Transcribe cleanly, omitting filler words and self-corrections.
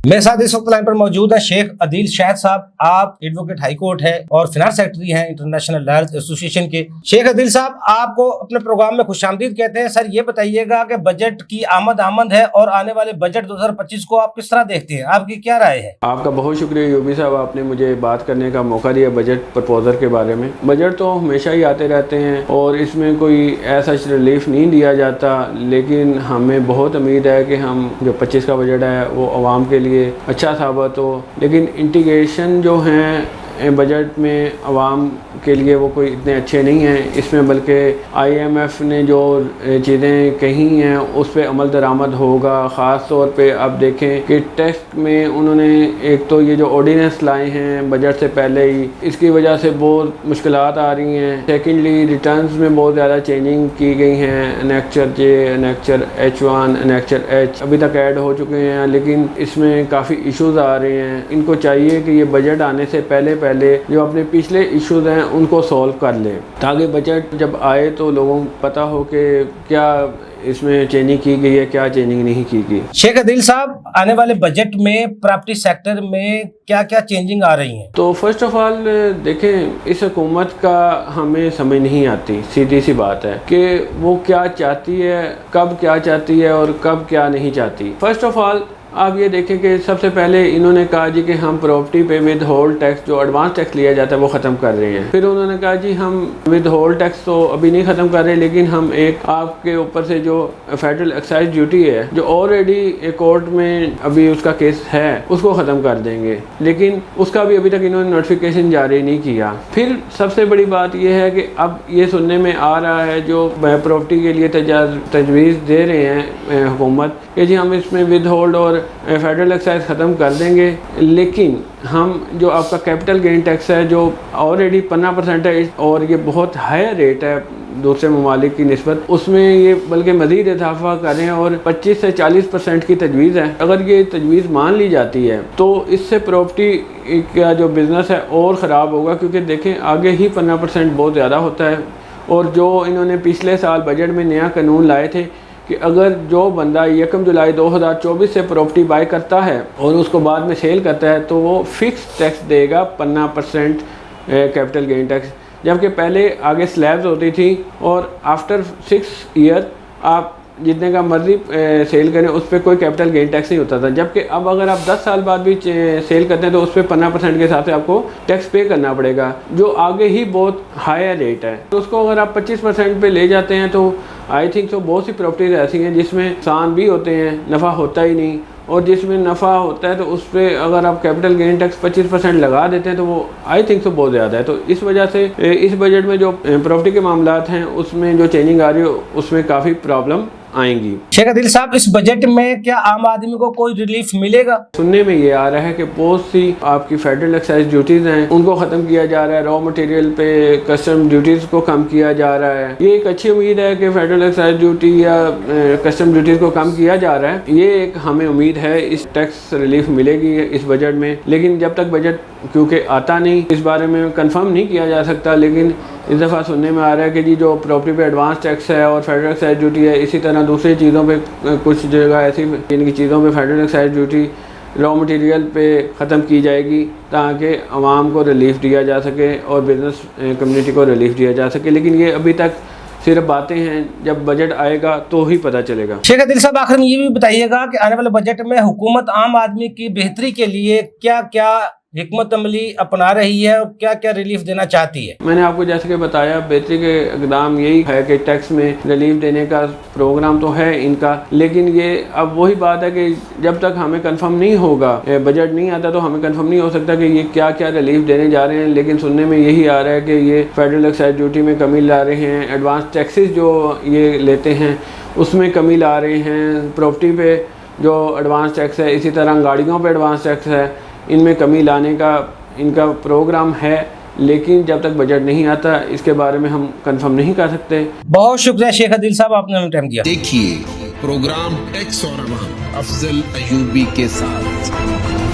मेरे साथ इस वक्त लाइन पर मौजूद है शेख अदील शाहिद साहब। आप एडवोकेट हाई कोर्ट है और फिनांस सेक्रेटरी हैं इंटरनेशनल लॉयर्स एसोसिएशन के। शेख अदील साहब, आपको अपने प्रोग्राम में खुशामदीद कहते हैं। सर, ये बताइएगा कि बजट की आमद है और आने वाले बजट 2025 को आप किस तरह देखते हैं, आपकी क्या राय है? आपका बहुत शुक्रिया यूबी साहब, आपने मुझे बात करने का मौका दिया बजट प्रपोजल के बारे में। बजट तो हमेशा ही आते रहते हैं और इसमें कोई ऐसा रिलीफ नहीं दिया जाता, लेकिन हमें बहुत उम्मीद है कि हम जो 25 का बजट है वो आवाम के लिए अच्छा साबित हो। लेकिन इंटीग्रेशन जो हैं बजट में आवाम के लिए वो कोई इतने अच्छे नहीं हैं इसमें, बल्कि IMF ने जो चीज़ें कही हैं उस पर अमल दरामद होगा। ख़ास तौर पे आप देखें कि टेक्स्ट में उन्होंने एक तो ये जो ऑर्डिनेंस लाए हैं बजट से पहले ही, इसकी वजह से बहुत मुश्किलात आ रही हैं। सेकेंडली, रिटर्न्स में बहुत ज़्यादा चेंजिंग की गई हैं। Annexure J, annexure H1, annexure H अभी तक ऐड हो चुके हैं, लेकिन इसमें काफ़ी इश्यूज़ आ रहे हैं। इनको चाहिए कि ये बजट आने से पहले जो अपने पिछले इश्यूज हैं उनको सॉल्व कर ले, ताकि बजट जब आए तो लोगों को पता हो कि क्या इसमें चेंजिंग की गई है, क्या चेंजिंग नहीं की गई। शेख अदील साहब, आने वाले बजट में प्रॉपर्टी सेक्टर में क्या क्या चेंजिंग आ रही हैं? तो फर्स्ट ऑफ ऑल देखें, इस हुकूमत का हमें समझ नहीं आती, सीधी सी बात है कि वो क्या चाहती है, कब क्या चाहती है और कब क्या नहीं चाहती। फर्स्ट ऑफ ऑल आप ये देखें कि सबसे पहले इन्होंने कहा जी कि हम प्रॉपर्टी पे विद होल्ड टैक्स जो एडवांस टैक्स लिया जाता है वो ख़त्म कर रहे हैं। फिर उन्होंने कहा जी हम विद होल्ड टैक्स तो अभी नहीं ख़त्म कर रहे, लेकिन हम एक आपके ऊपर से जो फेडरल एक्साइज ड्यूटी है जो ऑलरेडी कोर्ट में अभी उसका केस है उसको ख़त्म कर देंगे, लेकिन उसका भी अभी तक इन्होंने नोटिफिकेशन जारी नहीं किया। फिर सबसे बड़ी बात यह है कि अब ये सुनने में आ रहा है जो प्रॉपर्टी के लिए तजवीज़ दे रहे हैं हुकूमत कि जी हम इसमें विद होल्ड और फेडरल एक्साइज ख़त्म कर देंगे, लेकिन हम जो आपका कैपिटल गेन टैक्स है जो ऑलरेडी 15% है और ये बहुत हाई रेट है दूसरे ममालिक की निस्बत, उसमें ये बल्कि मज़ीद इजाफा करें और 25 से 40% की तजवीज़ है। अगर ये तजवीज़ मान ली जाती है तो इससे प्रॉपर्टी का जो बिज़नेस है और ख़राब होगा, क्योंकि देखें आगे ही 15% बहुत ज़्यादा होता है। और जो इन्होंने पिछले साल बजट में नया कानून लाए थे कि अगर जो बंदा 1 जुलाई 2024 से प्रॉपर्टी बाय करता है और उसको बाद में सेल करता है तो वो फिक्स टैक्स देगा 15% कैपिटल गेन टैक्स, जबकि पहले आगे स्लैब्स होती थी और आफ्टर 6 ईयर आप जितने का मर्जी सेल करें उस पर कोई कैपिटल गेन टैक्स नहीं होता था। जबकि अब अगर आप 10 साल बाद भी सेल करते हैं तो उस पर 15% के हिसाब से आपको टैक्स पे करना पड़ेगा, जो आगे ही बहुत हाई रेट है। तो उसको अगर आप 25% पे ले जाते हैं तो आई थिंक तो बहुत सी प्रॉपर्टीज ऐसी हैं जिसमें नुकसान भी होते हैं, नफ़ा होता ही नहीं, और जिसमें नफ़ा होता है तो उस पर अगर आप कैपिटल गेन टैक्स 25% लगा देते हैं तो वो आई थिंक तो बहुत ज़्यादा है। तो इस वजह से इस बजट में जो प्रॉपर्टी के मामलात हैं उसमें जो चेंजिंग आ रही है उसमें काफ़ी प्रॉब्लम आएंगी। शेख अदील साहब, इस बजट में क्या आम आदमी को कोई रिलीफ मिलेगा? सुनने में ये आ रहा है कि बहुत सी आपकी फेडरल एक्साइज ड्यूटीज हैं उनको ख़त्म किया जा रहा है, रॉ मटेरियल पे कस्टम ड्यूटीज़ को कम किया जा रहा है। ये एक अच्छी उम्मीद है कि फेडरल एक्साइज ड्यूटी या कस्टम ड्यूटीज़ को कम किया जा रहा है। ये एक हमें उम्मीद है इस टैक्स रिलीफ मिलेगी इस बजट में, लेकिन जब तक बजट क्योंकि आता नहीं इस बारे में कंफर्म नहीं किया जा सकता। लेकिन इस दफ़ा सुनने में आ रहा है कि जी जो प्रॉपर्टी पे एडवांस टैक्स है और फेडरल एक्साइज ड्यूटी है, इसी तरह दूसरी चीज़ों पे कुछ जगह ऐसी इनकी चीज़ों पे federal excise duty raw material पे ख़त्म की जाएगी ताकि आवाम को रिलीफ दिया जा सके और बिज़नेस कम्युनिटी को रिलीफ दिया जा सके। लेकिन ये अभी तक सिर्फ बातें हैं, जब बजट आएगा तो ही पता चलेगा। शेख अदील साहब, आखिर में ये भी बताइएगा कि आने वाले बजट में हुकूमत आम आदमी की बेहतरी के लिए क्या क्या हिकमत अमली अपना रही है और क्या क्या रिलीफ देना चाहती है? मैंने आपको जैसे कि बताया, बेहतरी के इकदाम यही है कि टैक्स में रिलीफ देने का प्रोग्राम तो है इनका, लेकिन ये अब वही बात है कि जब तक हमें कंफर्म नहीं होगा, बजट नहीं आता तो हमें कंफर्म नहीं हो सकता कि ये क्या क्या रिलीफ देने जा रहे हैं। लेकिन सुनने में यही आ रहा है कि ये फेडरल एक्साइज ड्यूटी में कमी ला रहे हैं, एडवांस टैक्सेस जो ये लेते हैं उसमें कमी ला रहे हैं, प्रॉपर्टी पे जो एडवांस टैक्स है, इसी तरह गाड़ियों पे एडवांस टैक्स है, इनमें कमी लाने का इनका प्रोग्राम है। लेकिन जब तक बजट नहीं आता इसके बारे में हम कंफर्म नहीं कर सकते। बहुत शुक्रिया शेख अदील साहब, आपने हमें टाइम दिया। देखिए प्रोग्राम टैक्स और अफजल अयूबी के साथ।